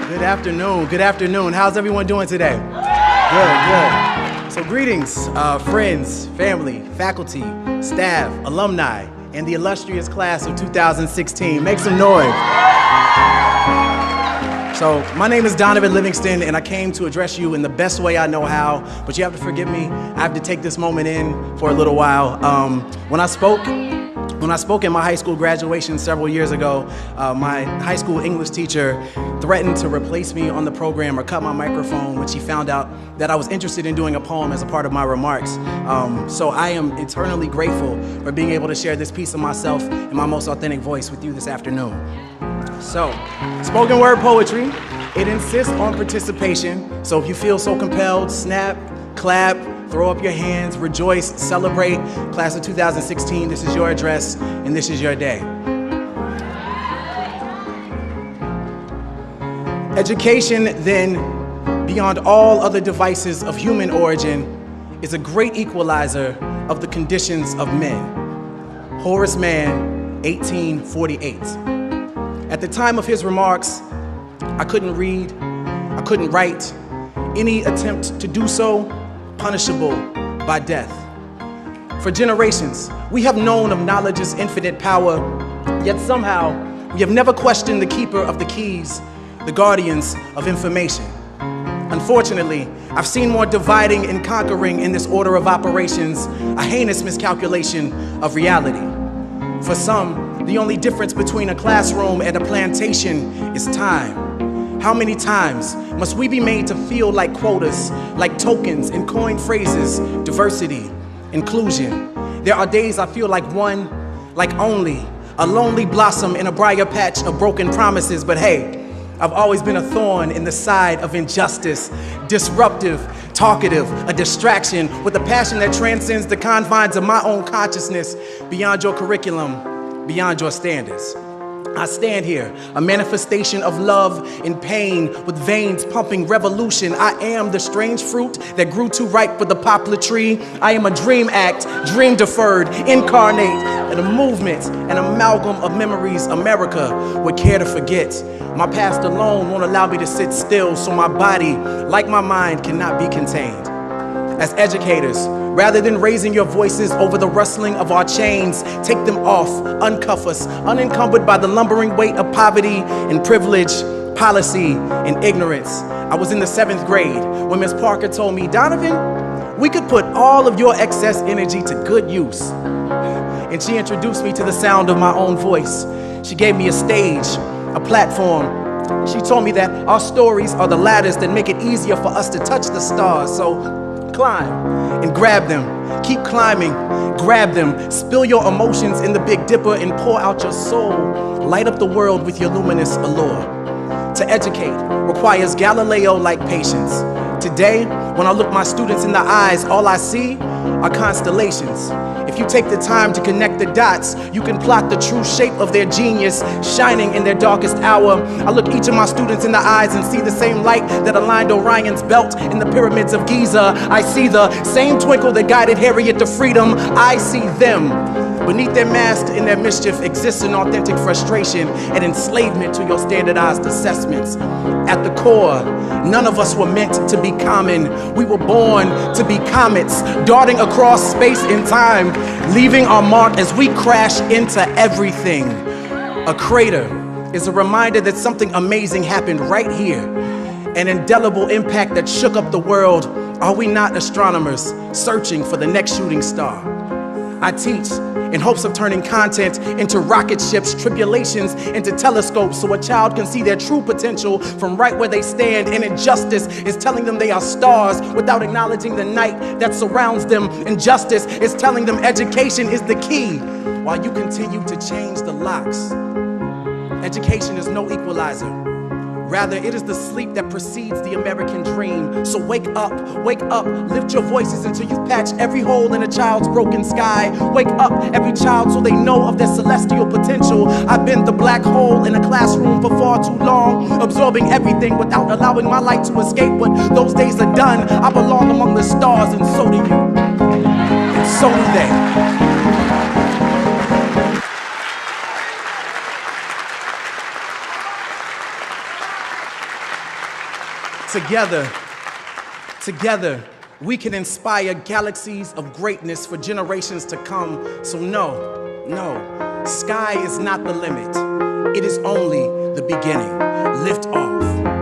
Good afternoon. Good afternoon. How's everyone doing today? Good. So greetings, friends, family, faculty, staff, alumni, and the illustrious class of 2016. Make some noise. So my name is Donovan Livingston, and I came to address you in the best way I know how, but you have to forgive me. I have to take this moment in for a little while. When I spoke at my high school graduation several years ago, my high school English teacher threatened to replace me on the program or cut my microphone when she found out that I was interested in doing a poem as a part of my remarks. So I am eternally grateful for being able to share this piece of myself in my most authentic voice with you this afternoon. So, spoken word poetry, it insists on participation. So if you feel so compelled, snap, clap, throw up your hands, rejoice, celebrate. Class of 2016, this is your address, and this is your day. Education, then, beyond all other devices of human origin, is a great equalizer of the conditions of men. Horace Mann, 1848. At the time of his remarks, I couldn't read, I couldn't write. Any attempt to do so, punishable by death. For generations, we have known of knowledge's infinite power, yet somehow we have never questioned the keeper of the keys, the guardians of information. Unfortunately, I've seen more dividing and conquering in this order of operations, a heinous miscalculation of reality. For some, the only difference between a classroom and a plantation is time. How many times must we be made to feel like quotas, like tokens and coined phrases, diversity, inclusion? There are days I feel like one, like only, a lonely blossom in a briar patch of broken promises, but hey, I've always been a thorn in the side of injustice, disruptive, talkative, a distraction with a passion that transcends the confines of my own consciousness, beyond your curriculum, beyond your standards. I stand here, a manifestation of love and pain, with veins pumping revolution. I am the strange fruit that grew too ripe for the poplar tree. I am a dream act, dream deferred, incarnate, and a movement, an amalgam of memories America would care to forget. My past alone won't allow me to sit still, so my body, like my mind, cannot be contained. As educators, rather than raising your voices over the rustling of our chains, take them off, uncuff us, unencumbered by the lumbering weight of poverty and privilege, policy and ignorance. I was in the 7th grade when Ms. Parker told me, Donovan, we could put all of your excess energy to good use. And she introduced me to the sound of my own voice. She gave me a stage, a platform. She told me that our stories are the ladders that make it easier for us to touch the stars. So climb and grab them. Keep climbing, grab them. Spill your emotions in the Big Dipper and pour out your soul. Light up the world with your luminous allure. To educate requires Galileo-like patience. Today, when I look my students in the eyes, all I see are constellations. If you take the time to connect the dots, you can plot the true shape of their genius shining in their darkest hour. I look each of my students in the eyes and see the same light that aligned Orion's belt in the pyramids of Giza. I see the same twinkle that guided Harriet to freedom. I see them. Beneath their mask and their mischief exists an authentic frustration and enslavement to your standardized assessments. At the core, none of us were meant to be common. We were born to be comets, darting across space and time, leaving our mark as we crash into everything. A crater is a reminder that something amazing happened right here, an indelible impact that shook up the world. Are we not astronomers searching for the next shooting star? I teach in hopes of turning content into rocket ships, tribulations into telescopes, so a child can see their true potential from right where they stand. And injustice is telling them they are stars without acknowledging the night that surrounds them. Injustice is telling them education is the key while you continue to change the locks. Education is no equalizer. Rather, it is the sleep that precedes the American dream. So wake up, lift your voices until you've patched every hole in a child's broken sky. Wake up, every child, so they know of their celestial potential. I've been the black hole in a classroom for far too long, absorbing everything without allowing my light to escape. But those days are done. I belong among the stars, and so do you. And so do they. Together, we can inspire galaxies of greatness for generations to come. So no, sky is not the limit. It is only the beginning. Lift off.